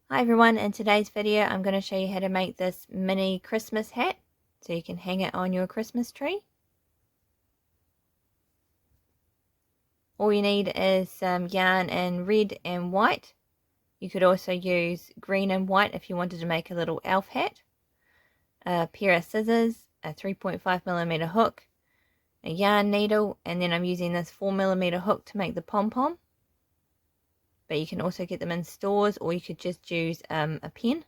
Hi everyone, in today's video I'm going to show you how to make this mini Christmas hat so you can hang it on your Christmas tree. All you need is some yarn in red and white. You could also use green and white if you wanted to make a little elf hat. A pair of scissors, a 3.5mm hook, a yarn needle, and then I'm using this 4mm hook to make the pom-pom. But you can also get them in stores, or you could just use a pen.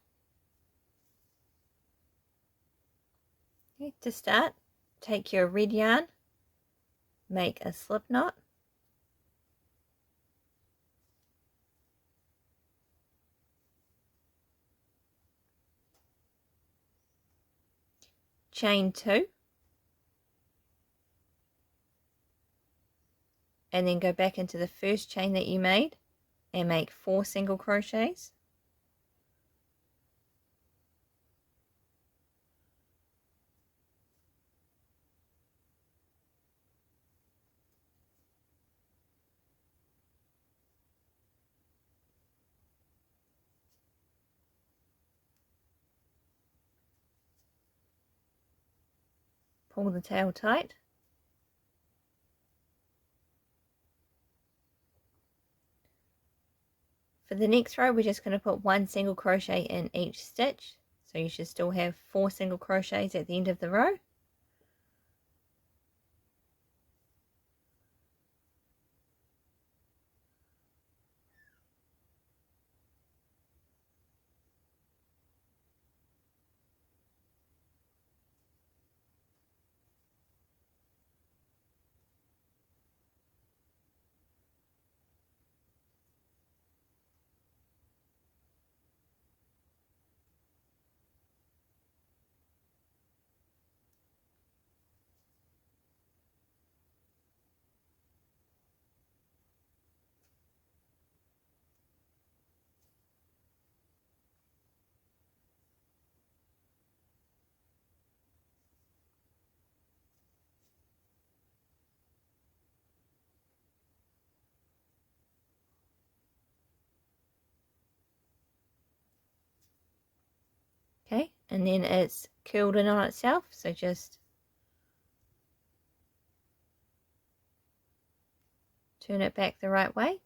Okay, to start, take your red yarn, make a slip knot, chain 2, and then go back into the first chain that you made and make 4 single crochets. Pull the tail tight. For the next row, we're just going to put 1 single crochet in each stitch, so you should still have 4 single crochets at the end of the row. Okay, and then it's curled in on itself, so just turn it back the right way.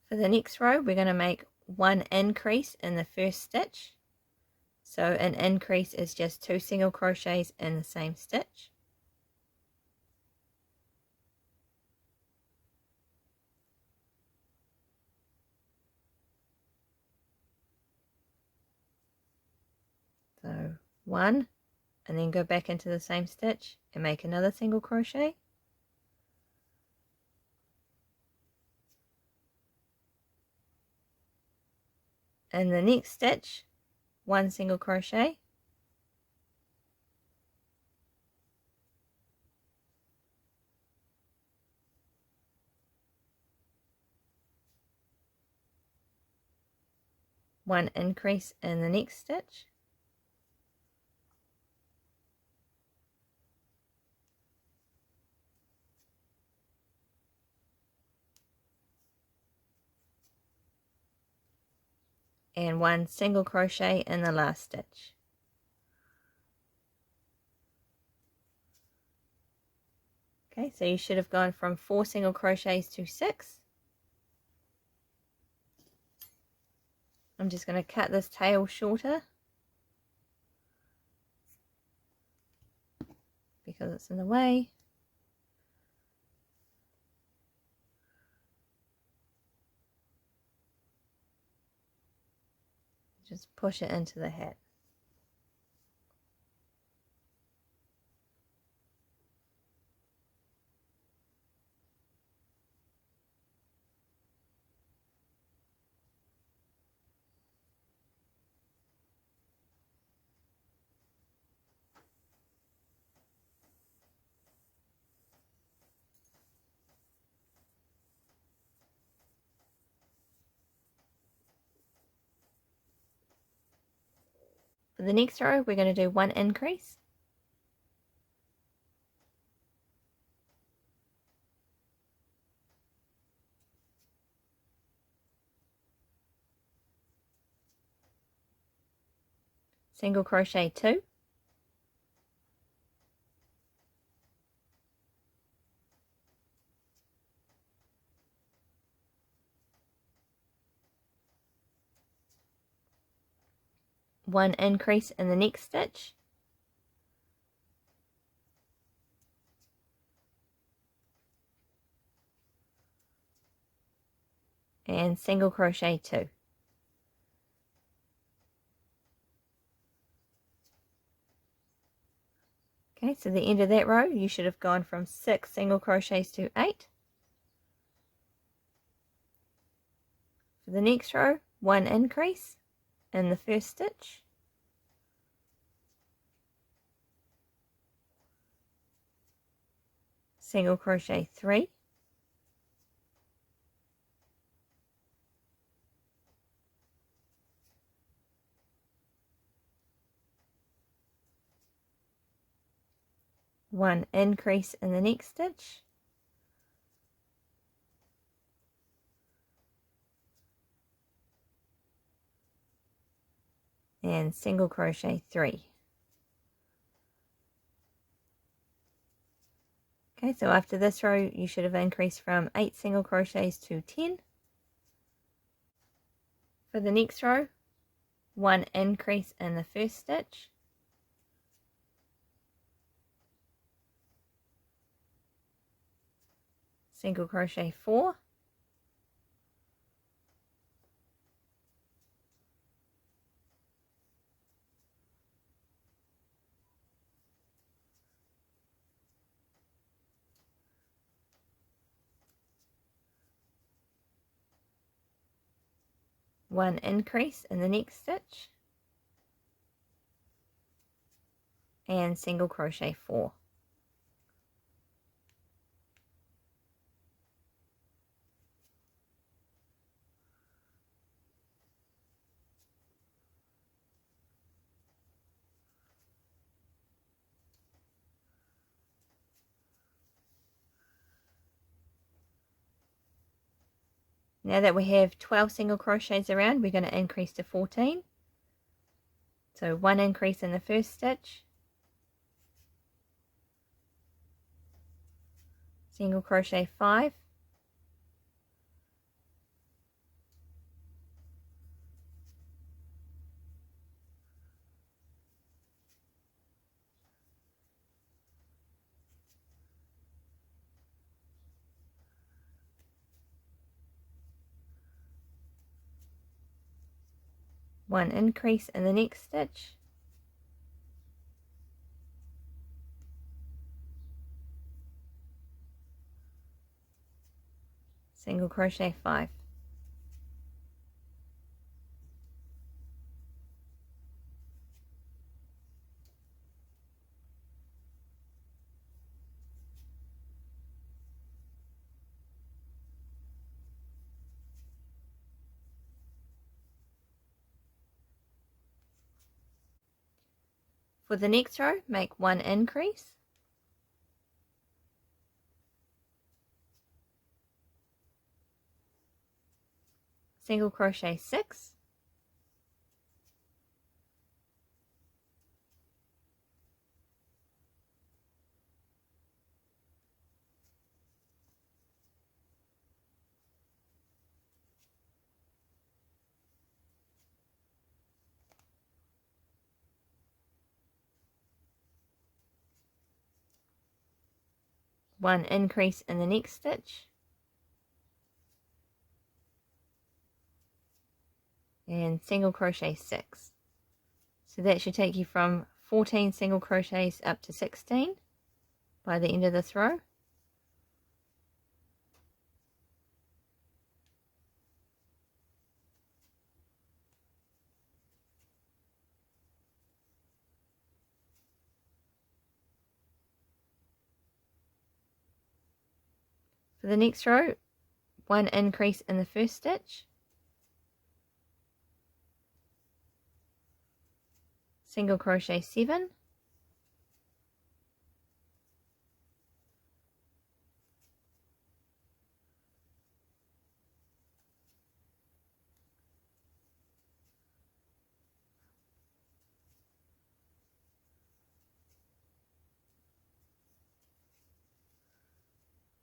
For the next row, we're going to make 1 increase in the first stitch. So an increase is just 2 single crochets in the same stitch. So 1, and then go back into the same stitch and make another single crochet. In the next stitch, 1 single crochet, one increase in the next stitch, and 1 single crochet in the last stitch. Okay, so you should have gone from 4 single crochets to 6. I'm just going to cut this tail shorter because it's in the way. Just push it into the hat. For the next row, we're going to do 1 increase, single crochet 2, one increase in the next stitch, and single crochet 2. Okay, so the end of that row, you should have gone from 6 single crochets to 8. For the next row, 1 increase in the first stitch, single crochet 3, one increase in the next stitch, and single crochet 3. Okay, so after this row you should have increased from 8 single crochets to 10. For the next row, 1 increase in the first stitch, single crochet 4, one increase in the next stitch, and single crochet 4. Now that we have 12 single crochets around, we're going to increase to 14. So 1 increase in the first stitch, single crochet 5, one increase in the next stitch, single crochet 5. For the next row, make 1 increase, single crochet 6, one increase in the next stitch, and single crochet 6. So that should take you from 14 single crochets up to 16 by the end of this row. For the next row, 1 increase in the first stitch, single crochet 7,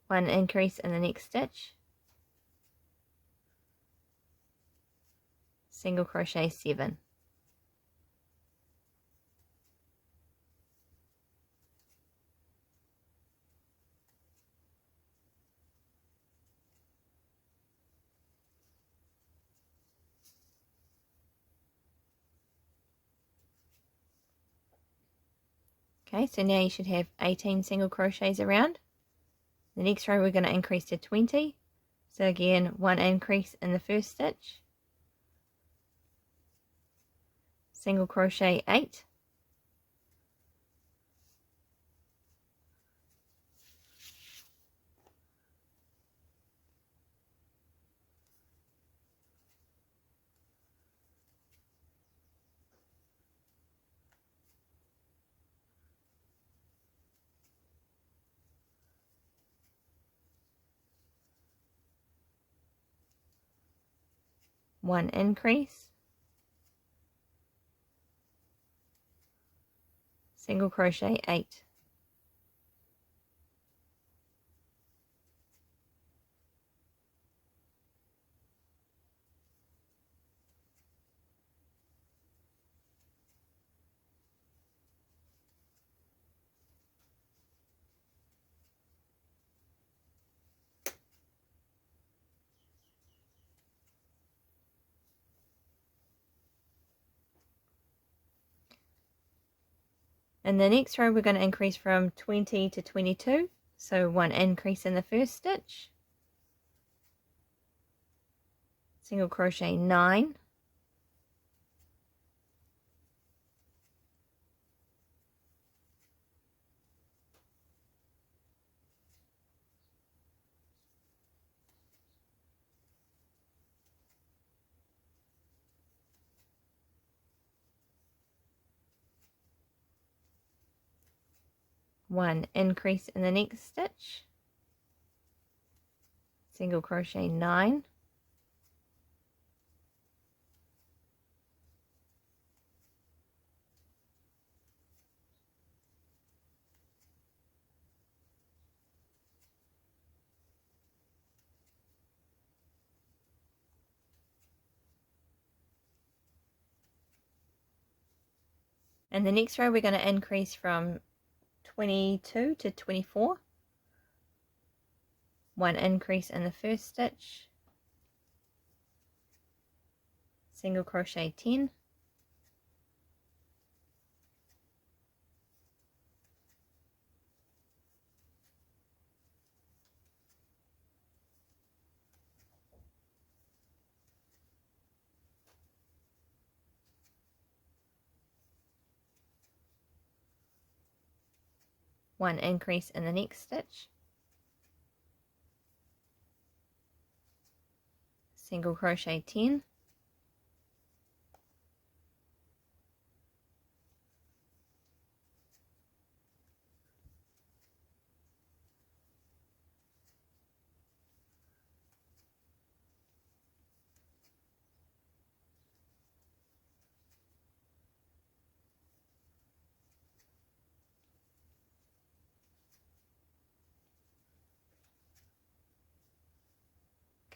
one increase in the next stitch, single crochet 7. Okay, so now you should have 18 single crochets around. The next row we're going to increase to 20. So again, one increase in the first stitch, single crochet 8, one increase, single crochet 8. In the next row we're going to increase from 20 to 22, so one increase in the first stitch, single crochet 9, one increase in the next stitch, single crochet 9, and the next row we're going to increase from 22 to 24, one increase in the first stitch, single crochet 10, one increase in the next stitch, single crochet 10,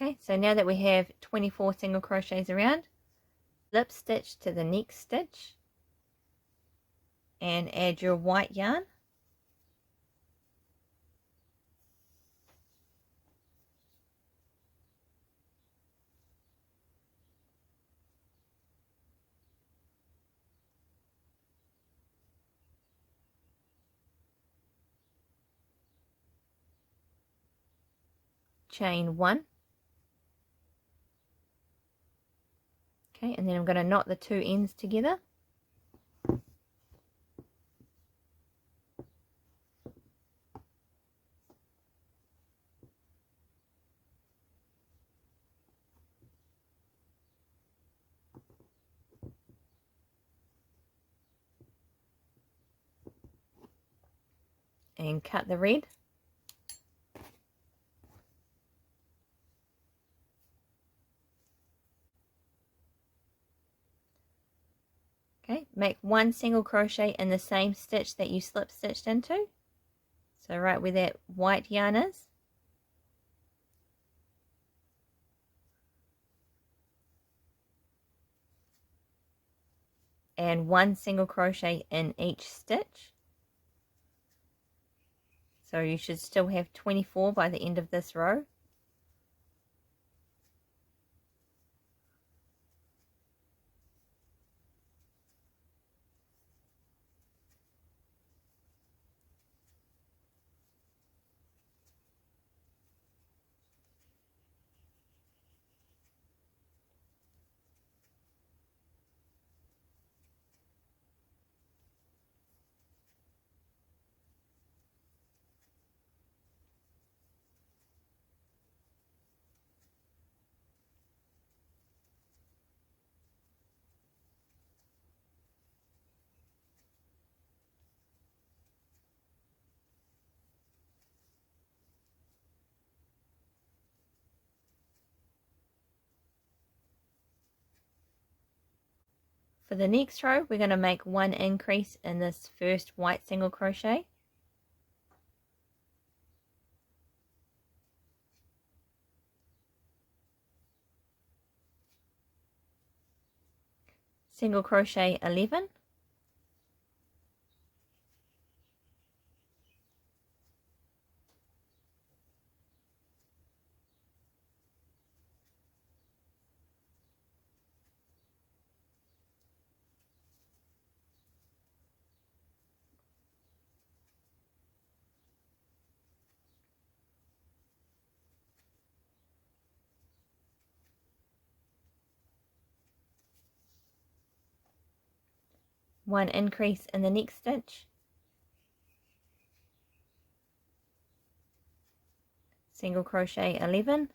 okay, so now that we have 24 single crochets around, slip stitch to the next stitch and add your white yarn, chain 1, okay, and then I'm going to knot the two ends together, and cut the red. Okay, make one single crochet in the same stitch that you slip stitched into. So right where that white yarn is. And one single crochet in each stitch. So you should still have 24 by the end of this row. For the next row, we're going to make one increase in this first white single crochet. Single crochet 11. One increase in the next stitch. Single crochet 11.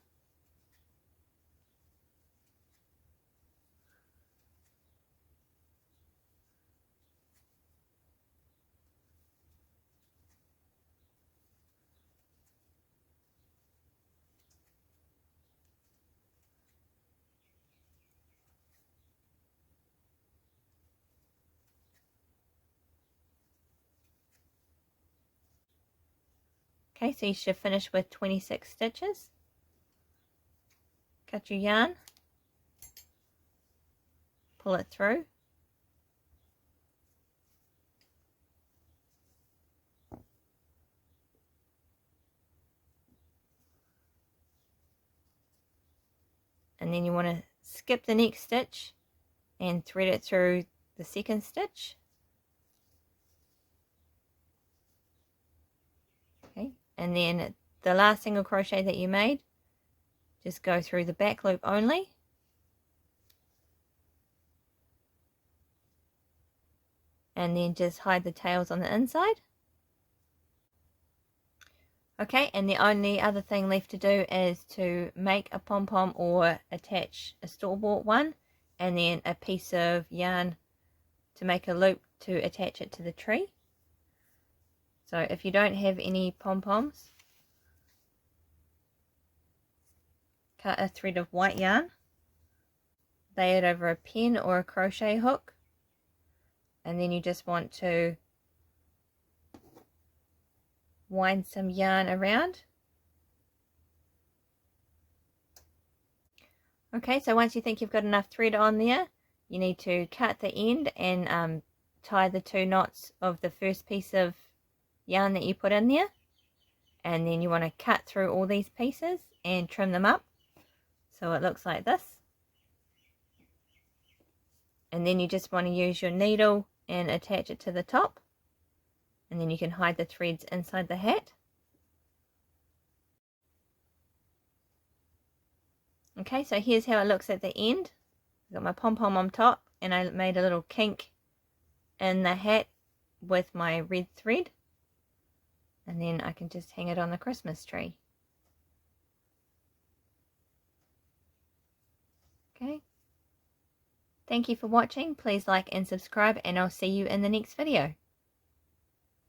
Okay, so you should finish with 26 stitches. Cut your yarn, pull it through, and then you want to skip the next stitch and thread it through the second stitch. Okay, and then the last single crochet that you made, just go through the back loop only. And then just hide the tails on the inside. Okay, and the only other thing left to do is to make a pom-pom or attach a store-bought one, and then a piece of yarn to make a loop to attach it to the tree. So if you don't have any pom-poms, cut a thread of white yarn, lay it over a pen or a crochet hook, and then you just want to wind some yarn around. Okay, so once you think you've got enough thread on there, you need to cut the end and tie the 2 knots of the first piece of yarn that you put in there, and then you want to cut through all these pieces and trim them up so it looks like this. And then you just want to use your needle and attach it to the top, and then you can hide the threads inside the hat. Okay, so here's how it looks at the end. I've got my pom-pom on top, and I made a little kink in the hat with my red thread, and then I can just hang it on the Christmas tree. Okay. Thank you for watching. Please like and subscribe, and I'll see you in the next video.